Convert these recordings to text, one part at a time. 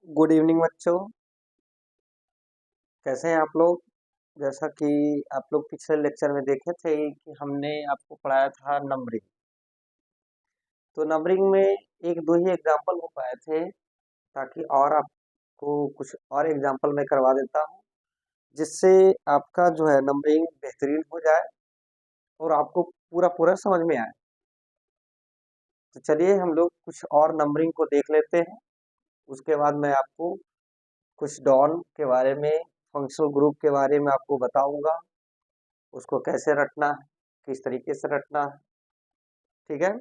Good evening बच्चों। कैसे हैं आप लोग? जैसा कि आप लोग पिछले लेक्चर में देखे थे कि हमने आपको पढ़ाया था नंबरिंग। तो नंबरिंग में एक दो ही एग्जाम्पल हो पाए थे, ताकि और आपको कुछ और एग्जाम्पल मैं करवा देता हूँ, जिससे आपका जो है नंबरिंग बेहतरीन हो जाए और आपको पूरा पूरा समझ में आए। तो चलिए हम लोग कुछ और नंबरिंग को देख लेते हैं। उसके बाद मैं आपको कुछ डॉन के बारे में, फंक्शनल ग्रुप के बारे में आपको बताऊंगा, उसको कैसे रटना है, किस तरीके से रटना है। ठीक है,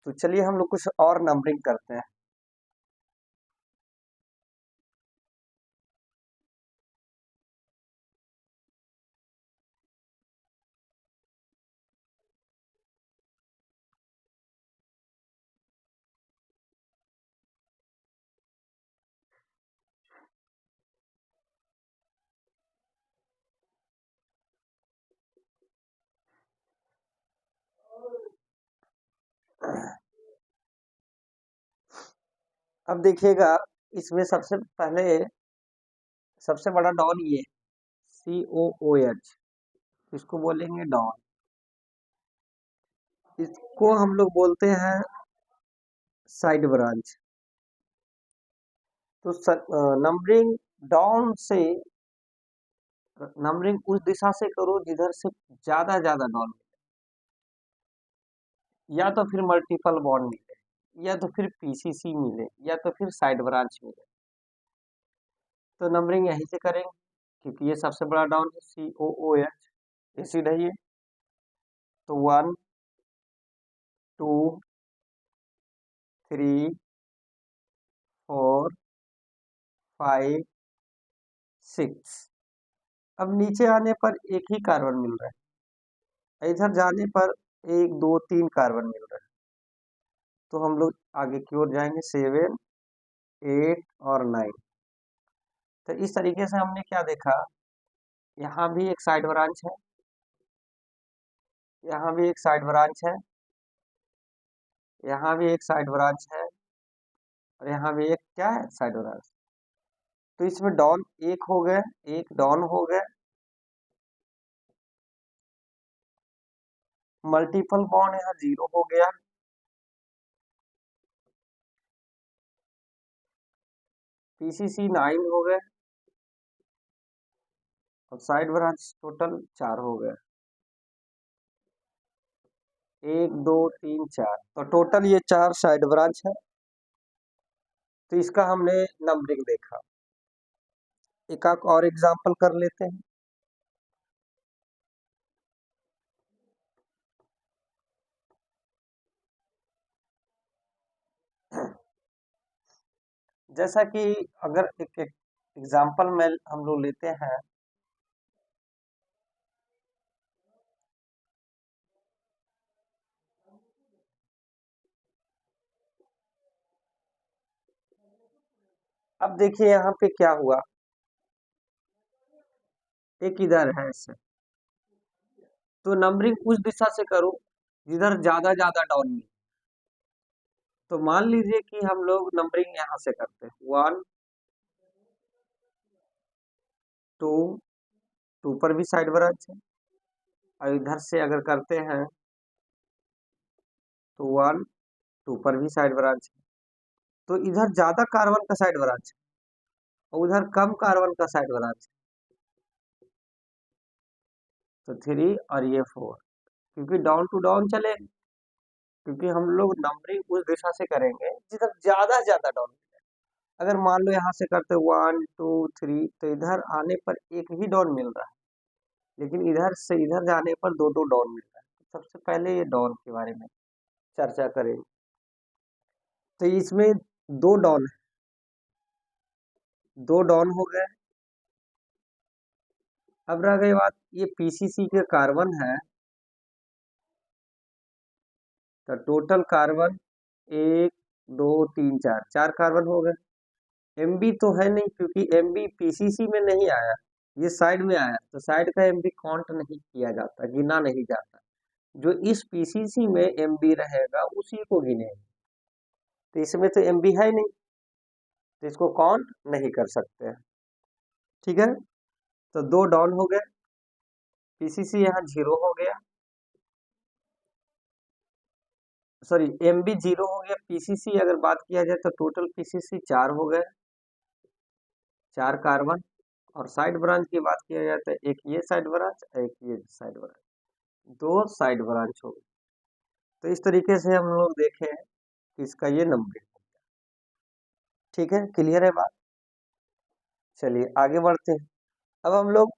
तो चलिए हम लोग कुछ और नंबरिंग करते हैं। अब देखिएगा, इसमें सबसे पहले सबसे बड़ा डॉन ये COOH, इसको बोलेंगे डॉन। इसको हम लोग बोलते हैं साइड ब्रांच। तो नंबरिंग डॉन से, नंबरिंग उस दिशा से करो जिधर से ज्यादा ज्यादा डॉन मिले, या तो फिर मल्टीपल बॉन्ड मिले, या तो फिर PCC मिले, या तो फिर साइड ब्रांच मिले। तो नंबरिंग यहीं से करेंगे, क्योंकि ये सबसे बड़ा डाउन है COOH। ये सीधा ही है। तो 1 2 3 4 5 6। अब नीचे आने पर एक ही कार्बन मिल रहा है, इधर जाने पर 1 2 3 कार्बन मिल रहा है। तो हम लोग आगे की ओर जाएंगे, 7 8 और 9। तो इस तरीके से हमने क्या देखा, यहाँ भी एक साइड ब्रांच है, यहाँ भी एक साइड ब्रांच है, यहाँ भी एक साइड ब्रांच है, और यहाँ भी एक क्या है, साइड ब्रांच। तो इसमें डॉन एक हो गए, एक डॉन हो गए। मल्टीपल बॉन्ड यहाँ 0 हो गया। PCC 9 हो गए, और साइड ब्रांच टोटल 4 हो गए। 1 2 3 4, तो टोटल ये 4 साइड ब्रांच है। तो इसका हमने नंबरिंग देखा। एक और एग्जांपल कर लेते हैं। जैसा कि अगर एक एग्जांपल में हम लोग लेते हैं, अब देखिए यहाँ पे क्या हुआ, एक इधर है ऐसे। तो नंबरिंग उस दिशा से करो जिधर ज्यादा ज्यादा डाउन में। तो मान लीजिए कि हम लोग नंबरिंग यहाँ से करते हैं, 1 2, 2 पर भी साइड ब्रांच है, और इधर से अगर करते हैं तो 1 2 पर भी साइड ब्रांच है। तो इधर ज्यादा कार्बन का साइड ब्रांच है, और उधर कम कार्बन का साइड ब्रांच है। तो 3 और ये 4, क्योंकि डाउन टू डाउन चले, क्योंकि हम लोग नंबरिंग उस दिशा से करेंगे जिधर ज्यादा ज्यादा डाउन। अगर मान लो यहाँ से करते 1 2 3, तो इधर आने पर एक ही डाउन मिल रहा है, लेकिन इधर से इधर जाने पर दो दो डाउन मिल रहा है। तो सबसे पहले ये डाउन के बारे में चर्चा करें। तो इसमें दो डाउन है, दो डाउन हो गए। अब रह गई बात, ये PCC के कार्बन है, तो टोटल कार्बन 1 2 3 4, 4 कार्बन हो गए। MB तो है नहीं, क्योंकि MB PCC में नहीं आया, ये साइड में आया। तो साइड का MB काउंट नहीं किया जाता, गिना नहीं जाता। जो इस PCC में MB रहेगा उसी को गिनेगा। तो इसमें तो MB है नहीं, इसको काउंट नहीं कर सकते हैं। ठीक है, तो 2 डाउन हो गए, पीसीसी यहाँ 0 हो गया, सॉरी एमबी 0 हो गया। पीसीसी अगर बात किया जाए तो टोटल पीसीसी 4 हो गए, 4 कार्बन। और साइड ब्रांच की बात किया जाए तो एक ये साइड ब्रांच, एक ये साइड ब्रांच, 2 साइड ब्रांच हो गई। तो इस तरीके से हम लोग देखें कि इसका ये नंबरिंग। ठीक है, क्लियर है बात? चलिए आगे बढ़ते हैं। अब हम लोग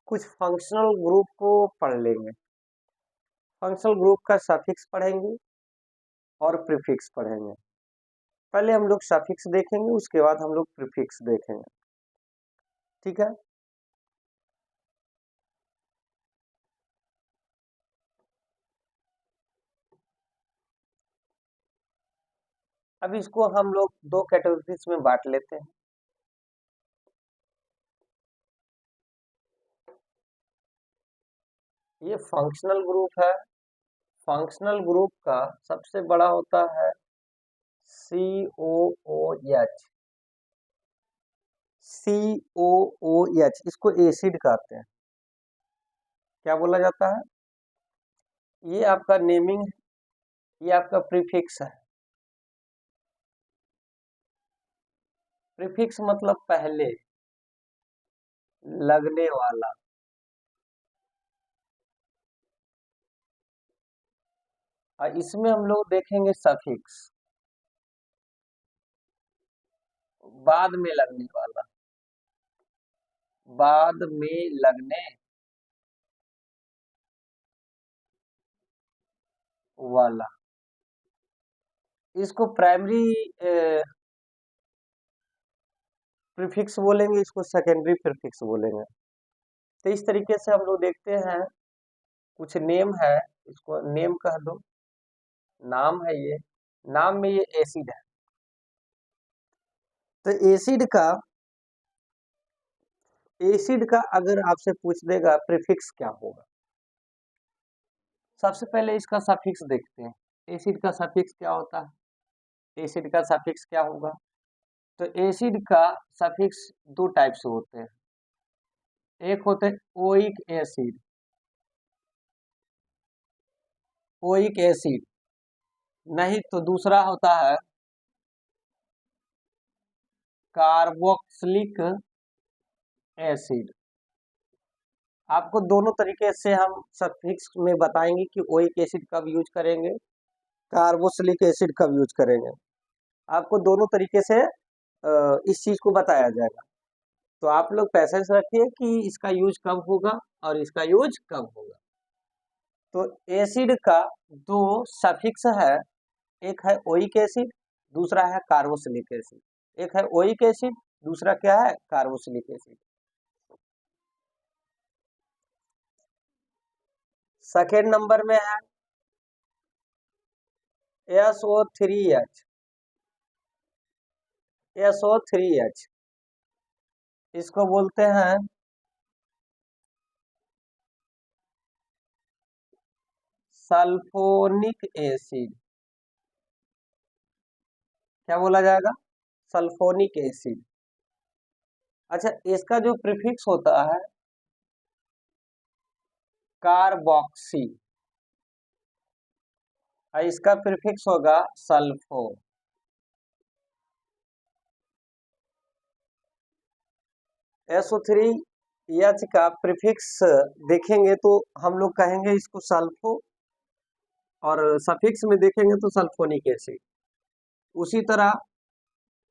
कुछ फंक्शनल ग्रुप को पढ़ लेंगे। फंक्शनल ग्रुप का सफिक्स पढ़ेंगे और प्रीफिक्स पढ़ेंगे। पहले हम लोग सफिक्स देखेंगे, उसके बाद हम लोग प्रीफिक्स देखेंगे। ठीक है, अब इसको हम लोग 2 कैटेगरीज में बांट लेते हैं। ये फंक्शनल ग्रुप है। फंक्शनल ग्रुप का सबसे बड़ा होता है COOH। COOH इसको एसिड कहते हैं। क्या बोला जाता है? ये आपका नेमिंग, ये आपका प्रीफिक्स है। प्रीफिक्स मतलब पहले लगने वाला। और इसमें हम लोग देखेंगे सफिक्स, बाद में लगने वाला, बाद में लगने वाला। इसको प्राइमरी प्रीफिक्स बोलेंगे, इसको सेकेंडरी प्रीफिक्स बोलेंगे। तो इस तरीके से हम लोग देखते हैं, कुछ नेम है, इसको नेम कह दो, नाम है ये, नाम में ये एसिड है। तो एसिड का अगर आपसे पूछ देगा प्रीफिक्स क्या होगा, सबसे पहले इसका सफिक्स देखते हैं। एसिड का सफिक्स क्या होता है? एसिड का सफिक्स क्या होगा? तो एसिड का सफिक्स 2 टाइप से होते हैं। एक होते हैं ओइक एसिड, ओइक एसिड, नहीं तो दूसरा होता है कार्बोक्सिलिक एसिड। आपको दोनों तरीके से हम सफिक्स में बताएंगे कि ओइक एसिड कब यूज करेंगे, कार्बोक्सिलिक एसिड कब यूज करेंगे। आपको दोनों तरीके से इस चीज को बताया जाएगा। तो आप लोग पैसेंस रखिए कि इसका यूज कब होगा और इसका यूज कब होगा। तो एसिड का 2 सफिक्स है, एक है ओइक एसिड, दूसरा है कार्बोक्सिलिक एसिड। एक है ओइक एसिड, दूसरा क्या है? Carboxylic acid. सेकेंड नंबर में है SO3H। SO3H इसको बोलते हैं सल्फोनिक एसिड। क्या बोला जाएगा? Sulphonic acid. अच्छा, इसका जो प्रीफिक्स होता है कार्बोक्सी, और इसका प्रीफिक्स होगा सल्फो। SO3H का प्रीफिक्स देखेंगे तो हम लोग कहेंगे इसको सल्फो, और सफिक्स में देखेंगे तो सल्फोनिक एसिड। उसी तरह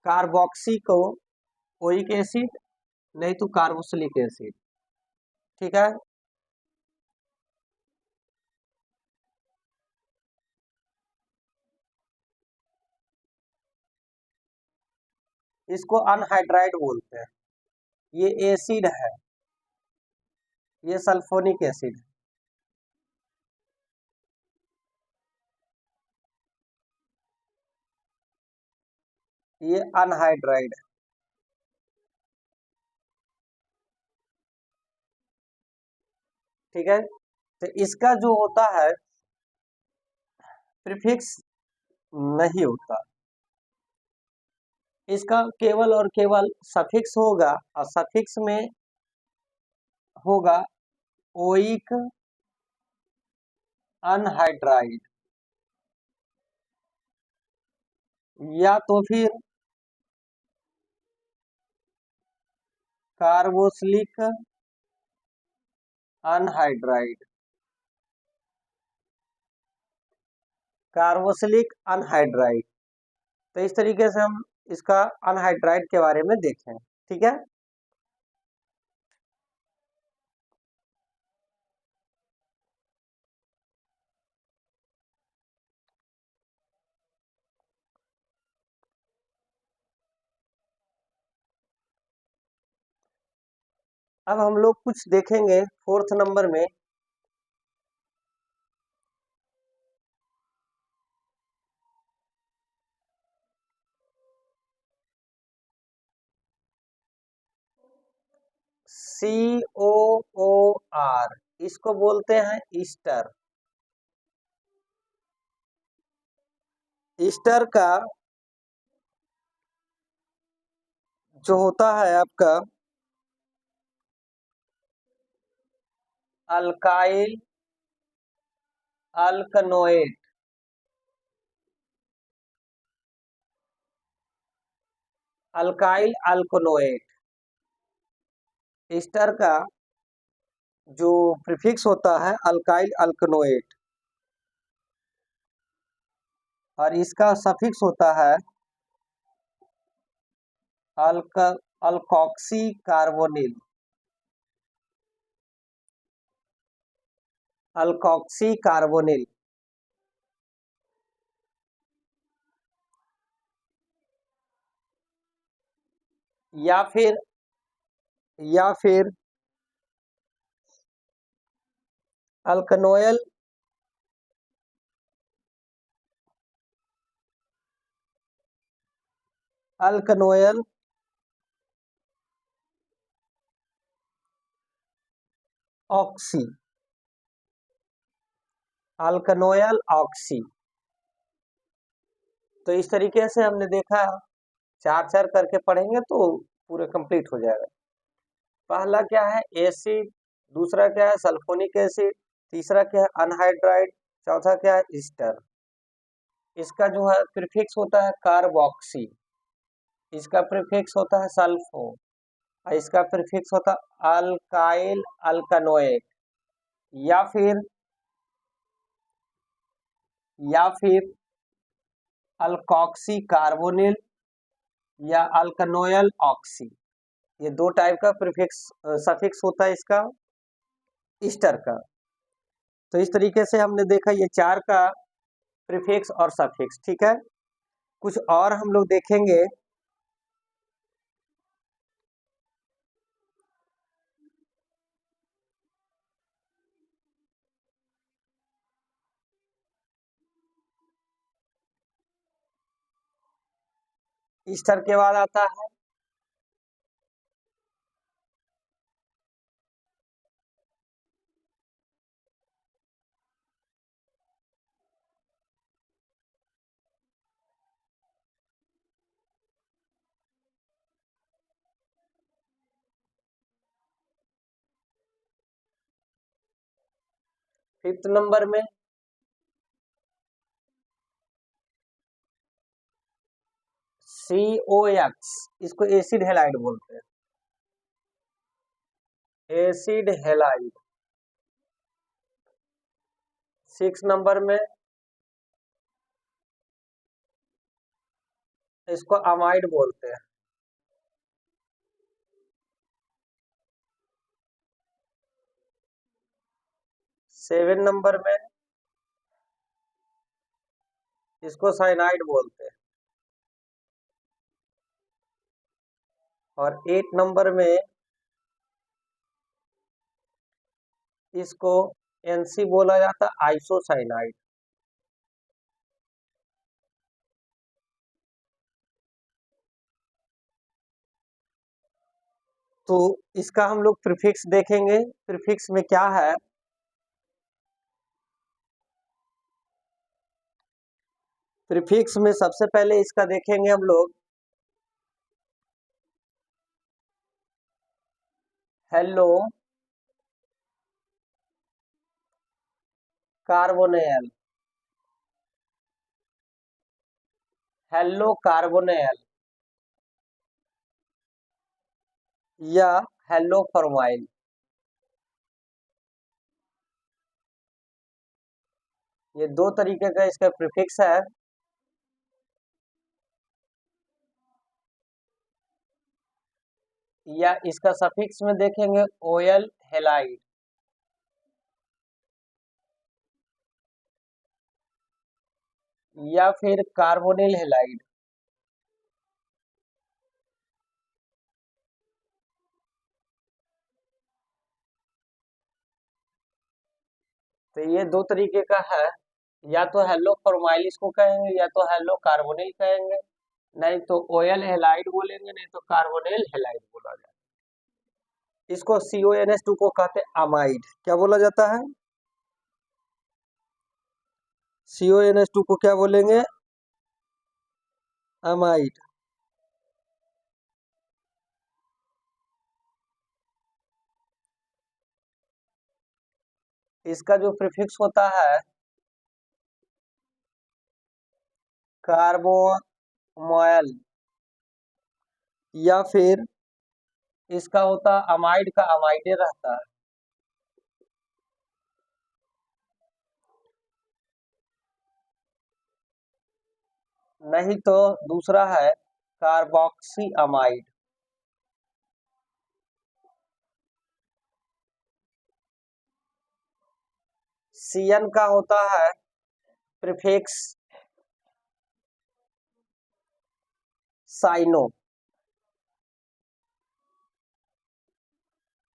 कार्बोक्सी को ओइक एसिड, नहीं तो कार्बोक्सिलिक एसिड। ठीक है, इसको अनहाइड्राइड बोलते हैं। ये एसिड है, ये सल्फोनिक एसिड है। ये अनहाइड्राइड है। ठीक है, तो इसका जो होता है प्रीफिक्स नहीं होता। इसका केवल और केवल सफिक्स होगा, और सफिक्स में होगा ओइक अनहाइड्राइड, या तो फिर कार्बोक्सिलिक अनहाइड्राइड, कार्बोक्सिलिक अनहाइड्राइड। तो इस तरीके से हम इसका अनहाइड्राइड के बारे में देखें, ठीक है। अब हम लोग कुछ देखेंगे फोर्थ नंबर में, COOR, इसको बोलते हैं ईस्टर। ईस्टर का जो होता है आपका अल्काइल अल्कनोएट, अल्काइल अल्कनोएट, ईस्टर का जो प्रीफिक्स होता है अल्काइल अल्कनोएट, और इसका सफिक्स होता है अल्क अल्कोक्सी कार्बोनिल, अल्कोक्सी कार्बोनिल। या फिर अल्कनोयल अल्कनोयल ऑक्सी, अल्कनोयल ऑक्सी। तो इस तरीके से हमने देखा, चार चार करके पढ़ेंगे तो पूरे कंप्लीट हो जाएगा। पहला क्या है एसिड, दूसरा क्या है सल्फोनिक एसिड, तीसरा क्या है अनहाइड्राइड, चौथा क्या है ईस्टर। इसका जो है प्रीफिक्स होता है कार्बोक्सी, इसका प्रीफिक्स होता है सल्फो, और इसका प्रीफिक्स होता है अल्काइल अल्कनोएट, या फिर या फिर अल्कोक्सी कार्बोनिल या अल्कनोयल ऑक्सी। ये दो टाइप का प्रीफिक्स सफिक्स होता है इसका ईस्टर का। तो इस तरीके से हमने देखा ये चार का प्रीफिक्स और सफिक्स, ठीक है। कुछ और हम लोग देखेंगे। ईस्टर के बाद आता है फिफ्थ नंबर में COX, इसको एसिड हेलाइड बोलते हैं, एसिड हेलाइड। सिक्स नंबर में इसको अमाइड बोलते हैं। सेवन नंबर में इसको साइनाइड बोलते हैं, और एट नंबर में इसको NC बोला जाता है, आइसोसाइनाइड। तो इसका हम लोग प्रीफिक्स देखेंगे, प्रीफिक्स में क्या है। प्रीफिक्स में सबसे पहले इसका देखेंगे हम लोग हेलो कार्बोनेल, हेलो कार्बोनेल या हेलो फॉर्माइल। ये दो तरीके का इसका प्रीफिक्स है। या इसका सफिक्स में देखेंगे ओयल हेलाइड, या फिर कार्बोनिल हेलाइड। तो ये दो तरीके का है, या तो हेलो फॉर्माइल इसको कहेंगे, या तो हेलो कार्बोनिल कहेंगे, नहीं तो ओयल हेलाइड बोलेंगे, नहीं तो कार्बोनिल हेलाइड बोला जाए। इसको CONH2 को कहते हैं अमाइड। क्या बोला जाता है? CONH2 को क्या बोलेंगे? अमाइड। इसका जो प्रीफिक्स होता है कार्बोमोल, या फिर इसका होता अमाइड का अमाइडे रहता है। नहीं तो दूसरा है कार्बोक्सी अमाइड। CN का होता है प्रीफिक्स साइनो।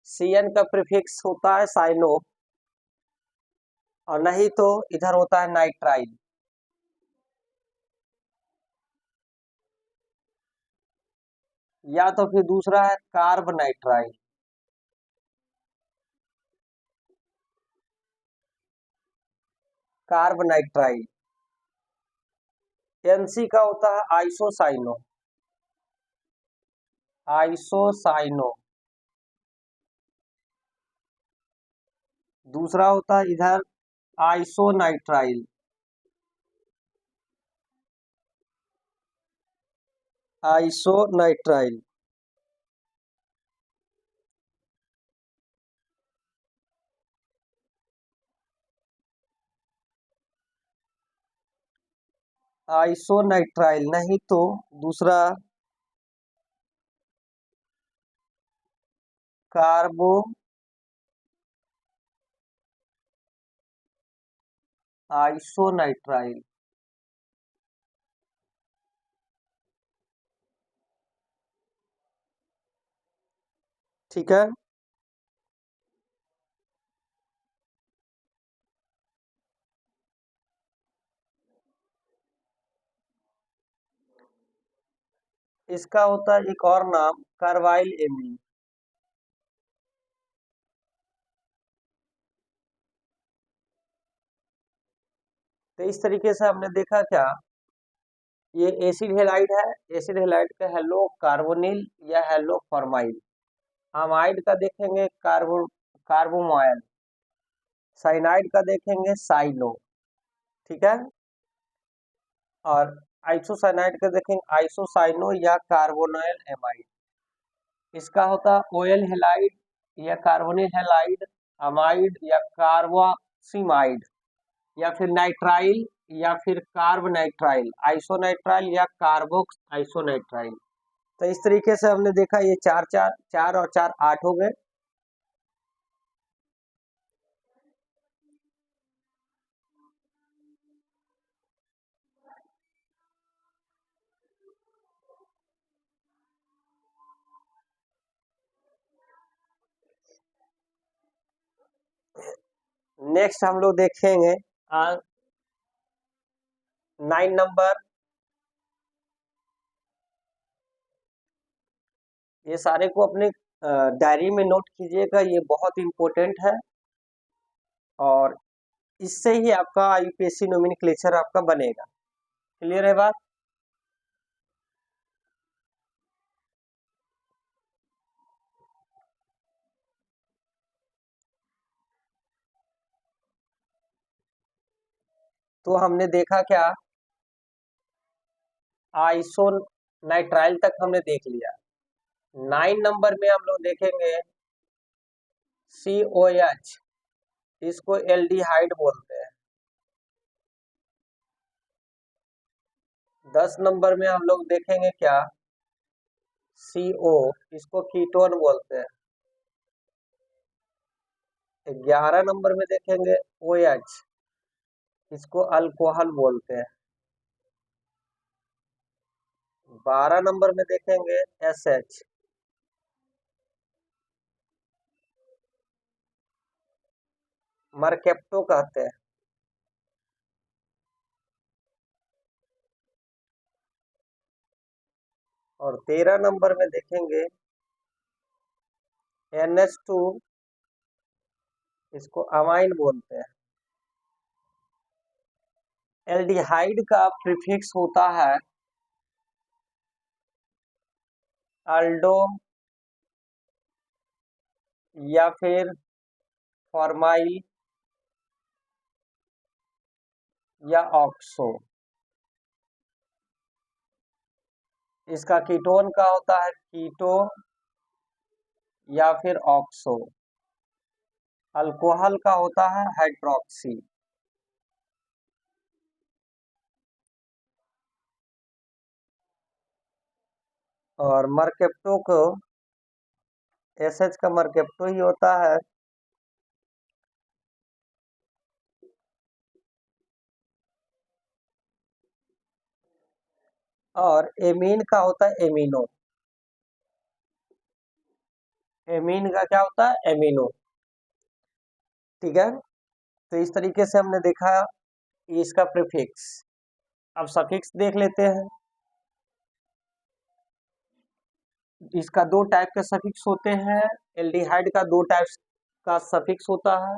CN का प्रीफिक्स होता है साइनो, और नहीं तो इधर होता है नाइट्राइल। या तो फिर दूसरा है carb nitrile. Carb nitrile. NC का होता है आइसोसाइनो। आइसोसाइनो। दूसरा होता है इधर आइसोनाइट्राइल। आइसोनाइट्राइल। आइसोनाइट्राइल, नहीं तो दूसरा कार्बो आइसोनाइट्राइल। ठीक है। इसका होता है एक और नाम कार्बाइल एमीन। तो इस तरीके से हमने देखा क्या, ये एसिड हेलाइड है। एसिड हेलाइड का हेलो कार्बोनिल या हेलो फॉर्माइल। अमाइड का देखेंगे कार्बोमोल। साइनाइड का देखेंगे साइनो। ठीक है। और आइसोसाइनाइड का देखेंगे आइसोसाइनो या कार्बोनिल एमाइड। इसका होता ओयल हेलाइड या कार्बोनिल हेलाइड, अमाइड या कार्बोक्सिमाइड, या फिर नाइट्राइल, या फिर कार्ब नाइट्राइल, आइसोनाइट्राइल या कार्बोक्स आइसोनाइट्राइल। तो इस तरीके से हमने देखा, ये चार चार चार और चार 8 हो गए। नेक्स्ट हम लोग देखेंगे 9 नंबर। ये सारे को अपने डायरी में नोट कीजिएगा, ये बहुत इंपॉर्टेंट है, और इससे ही आपका यूपीएससी नोमेनक्लेचर आपका बनेगा। क्लियर है बात? तो हमने देखा क्या, आइसोनाइट्राइल तक हमने देख लिया। 9 नंबर में हम लोग देखेंगे COH, इसको एल्डिहाइड बोलते हैं। 10 नंबर में हम लोग देखेंगे क्या, CO, इसको कीटोन बोलते हैं। 11 नंबर में देखेंगे OH, इसको अल्कोहल बोलते हैं। 12 नंबर में देखेंगे SH, मरकेप्टो कहते हैं। और 13 नंबर में देखेंगे NH2, इसको अमाइन बोलते हैं। एल्डिहाइड का प्रीफिक्स होता है अल्डो या फिर फॉर्माइल या ऑक्सो। इसका कीटोन का होता है कीटो या फिर ऑक्सो। अल्कोहल का होता है हाइड्रोक्सी। और मरकेप्टो को, एसएच का मरकेप्टो ही होता है और एमीन का होता है एमिनो। एमीन का क्या होता है, एमिनो। ठीक है, तो इस तरीके से हमने देखा इसका प्रीफिक्स। अब सफिक्स देख लेते हैं। इसका 2 टाइप के सफिक्स होते हैं। एल्डिहाइड का 2 टाइप का सफिक्स होता है।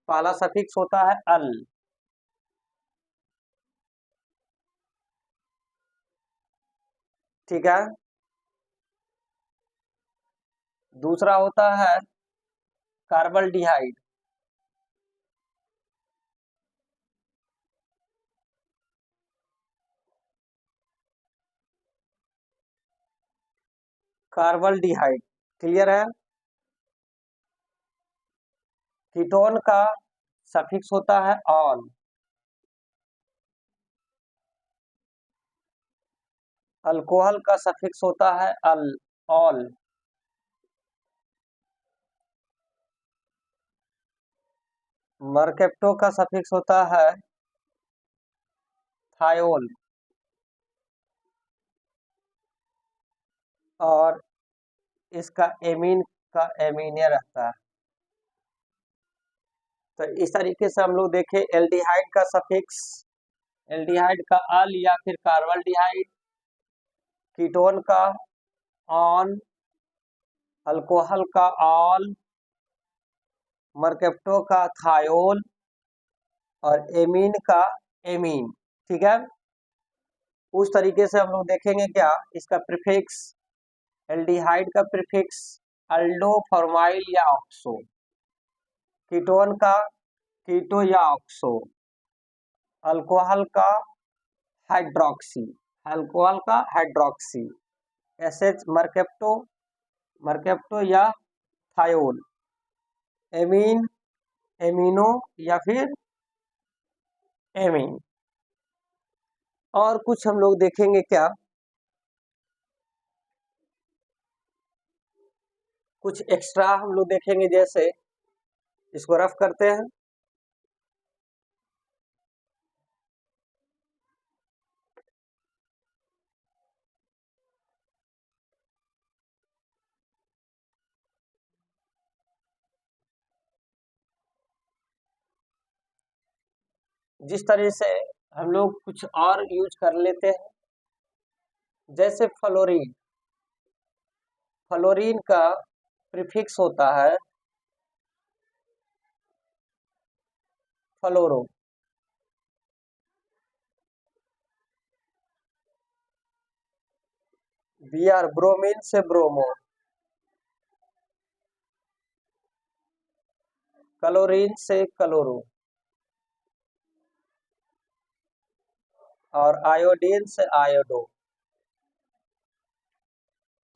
पहला सफिक्स होता है अल, ठीक है। दूसरा होता है कार्बल्डिहाइड। कार्बल्डिहाइड, क्लियर है। कीटोन का सफिक्स होता है ऑल। अल्कोहल का सफिक्स होता है अल, ऑल। मरकेप्टो का सफिक्स होता है थायोल। और इसका एमीन का एमीनिया रहता है। तो इस तरीके से हम लोग देखें एल्डिहाइड का सफिक्स, एल्डिहाइड का अल या फिर कार्बल्डिहाइड, कीटोन का ऑन, अल्कोहल का ऑल, मरकेप्टो का थायोल और एमीन का एमीन। ठीक है, उस तरीके से हम लोग देखेंगे क्या, इसका प्रीफिक्स, एल्डिहाइड का प्रीफिक्स अल्डो, फॉर्माइल या ऑक्सो। कीटोन का कीटो या ऑक्सो। अल्कोहल का हाइड्रोक्सी, अल्कोहल का हाइड्रोक्सी। एसएच मरकेप्टो, मरकेप्टो या थायोल। एमीन, एमिनो या फिर एमीन। और कुछ हम लोग देखेंगे क्या, कुछ एक्स्ट्रा हम लोग देखेंगे, जैसे इसको रफ करते हैं। जिस तरह से हम लोग कुछ और यूज कर लेते हैं, जैसे फ्लोरीन। फ्लोरीन का प्रीफिक्स होता है फ्लोरो। Br, ब्रोमीन से ब्रोमो। क्लोरीन से क्लोरो। और आयोडीन से आयोडो।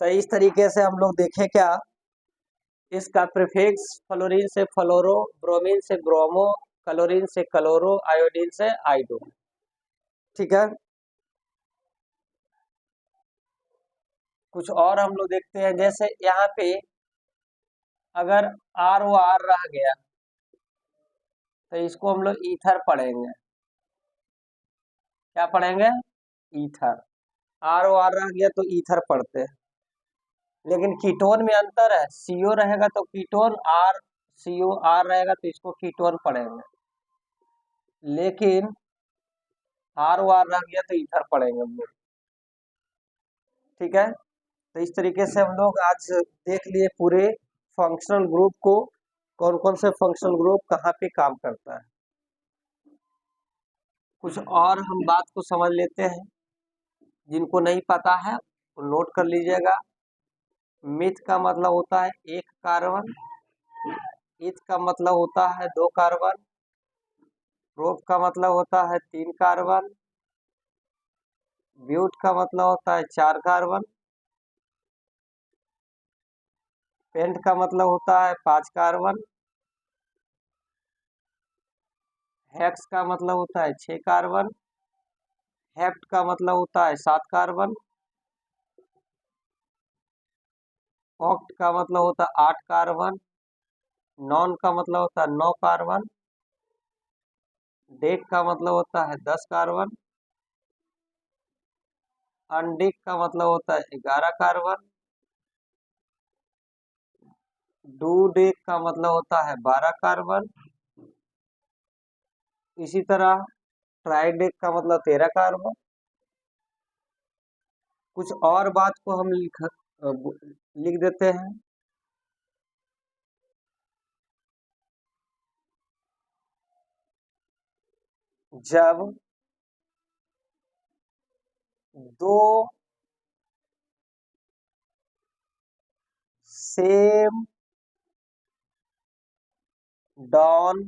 तो इस तरीके से हम लोग देखें क्या, इसका प्रीफिक्स फ्लोरीन से फ्लोरो, ब्रोमीन से ब्रोमो, क्लोरीन से क्लोरो, आयोडीन से आयोडो। ठीक है, कुछ और हम लोग देखते हैं, जैसे यहाँ पे अगर आर ओ आर रह गया तो इसको हम लोग ईथर पढ़ेंगे। क्या पढ़ेंगे? ईथर। आर ओ आर रह गया तो ईथर पढ़ते हैं। लेकिन कीटोन में अंतर है, सीओ रहेगा तो कीटोन, आर सीओ आर रहेगा तो इसको कीटोन पढ़ेंगे। लेकिन आर ओ आर रह गया तो ईथर पढ़ेंगे हम लोग। ठीक है, तो इस तरीके से हम लोग आज देख लिए पूरे फंक्शनल ग्रुप को, कौन कौन से फंक्शनल ग्रुप कहाँ पे काम करता है। कुछ और हम बात को समझ लेते हैं, जिनको नहीं पता है वो नोट कर लीजिएगा। मिथ का मतलब होता है एक कार्बन, इथ का मतलब होता है दो कार्बन, प्रोप का मतलब होता है तीन कार्बन, ब्यूट का मतलब होता है चार कार्बन, पेंट का मतलब होता है पांच कार्बन, हेक्स का मतलब होता है छह कार्बन, हेप्ट का मतलब होता है सात कार्बन, ऑक्ट का मतलब होता है आठ कार्बन, नॉन का मतलब होता है नौ कार्बन, डेक का मतलब होता है 10 कार्बन, अनडेक का मतलब होता है 11 कार्बन, डूडेक का मतलब होता है 12 कार्बन। इसी तरह ट्राइडेक का मतलब 13 कार्बन। कुछ और बात को हम लिख देते हैं। जब दो सेम डॉन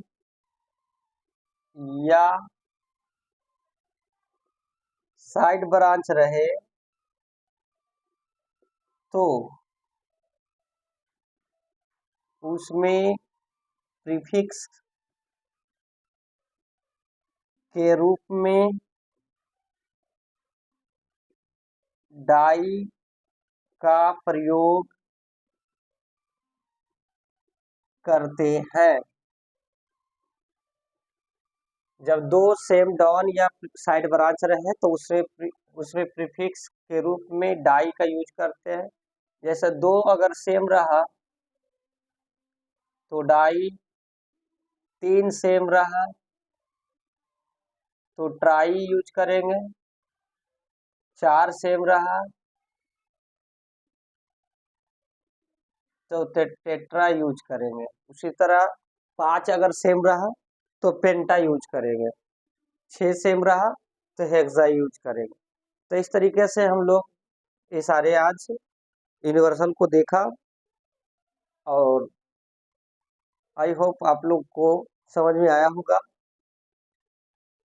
या साइड ब्रांच रहे तो उसमें प्रीफिक्स के रूप में डाई का प्रयोग करते हैं। जब दो सेम डॉन या साइड ब्रांच रहे तो उसमें प्रीफिक्स के रूप में डाई का यूज करते हैं। जैसे दो अगर सेम रहा तो डाई, तीन सेम रहा तो ट्राई यूज करेंगे, चार सेम रहा तो टेट्रा यूज करेंगे। उसी तरह पांच अगर सेम रहा तो पेंटा यूज करेंगे, छह सेम रहा तो हेक्सा यूज करेंगे। तो इस तरीके से हम लोग ये सारे आज यूनिवर्सल को देखा, और आई होप आप लोग को समझ में आया होगा।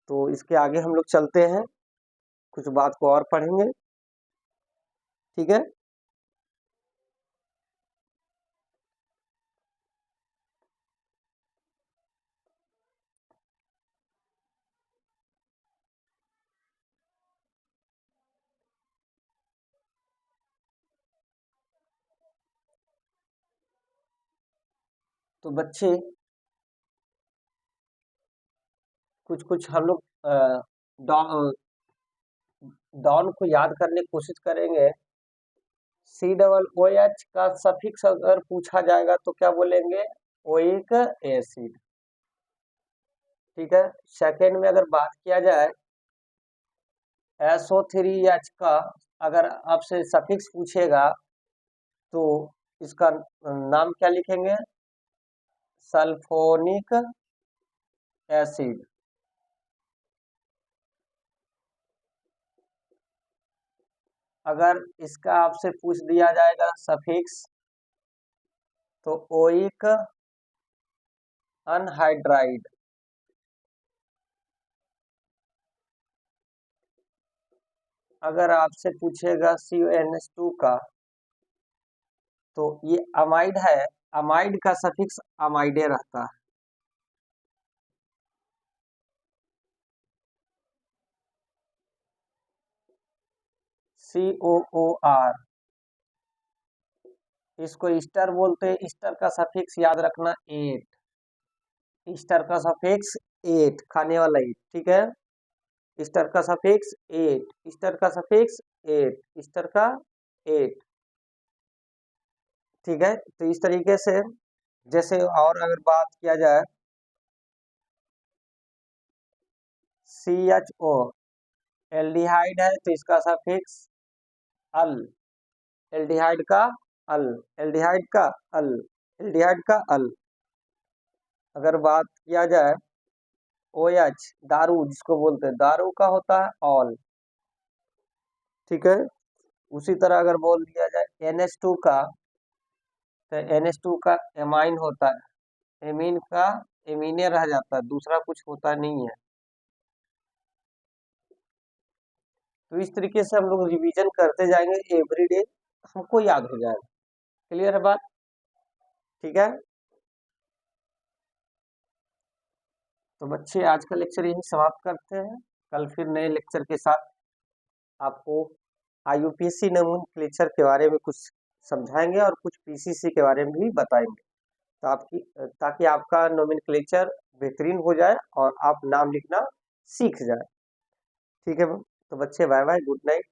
तो इसके आगे हम लोग चलते हैं, कुछ बात को और पढ़ेंगे। ठीक है, तो बच्चे कुछ कुछ हम लोग डॉन को याद करने की कोशिश करेंगे। COOH का सफिक्स अगर पूछा जाएगा तो क्या बोलेंगे? Oic acid. ठीक है, सेकेंड में अगर बात किया जाए SO3H का, अगर आपसे सफिक्स पूछेगा तो इसका नाम क्या लिखेंगे? Sulphonic acid. अगर इसका आपसे पूछ दिया जाएगा सफिक्स तो ओइक अनहाइड्राइड। अगर आपसे पूछेगा CuNH2 का, तो ये अमाइड है, अमाइड का सफिक्स अमाइडे रहता है। COOR, इसको ईस्टर बोलते हैं। ईस्टर का सफिक्स याद रखना 8, ईस्टर का सफिक्स 8, खाने वाला 8, ठीक है। ईस्टर का सफिक्स 8, ईस्टर का सफिक्स 8, ईस्टर का 8, ठीक है। तो इस तरीके से, जैसे और अगर बात किया जाए CHO, एल्डिहाइड है तो इसका सफिक्स अल, एल्डिहाइड का अल, एल्डिहाइड का अल, एल्डिहाइड का अल। अगर बात किया जाए OH, दारू जिसको बोलते हैं, दारू का होता है ऑल, ठीक है। उसी तरह अगर बोल दिया जाए NH2 का, तो NH2 का एमाइन होता है, एमीन का एमीने रह जाता है, दूसरा कुछ होता नहीं है। तो इस तरीके से हम लोग रिवीजन करते जाएंगे एवरीडे, हमको याद हो जाएगा। क्लियर है बात, ठीक है। तो बच्चे आज का लेक्चर यही समाप्त करते हैं, कल फिर नए लेक्चर के साथ आपको IUPAC नोमेनक्लेचर के बारे में कुछ समझाएंगे और कुछ PCC के बारे में भी बताएंगे, तो ताकि आपका नोमेनक्लेचर बेहतरीन हो जाए और आप नाम लिखना सीख जाए, ठीक है। तो बच्चे बाय बाय, गुड नाइट।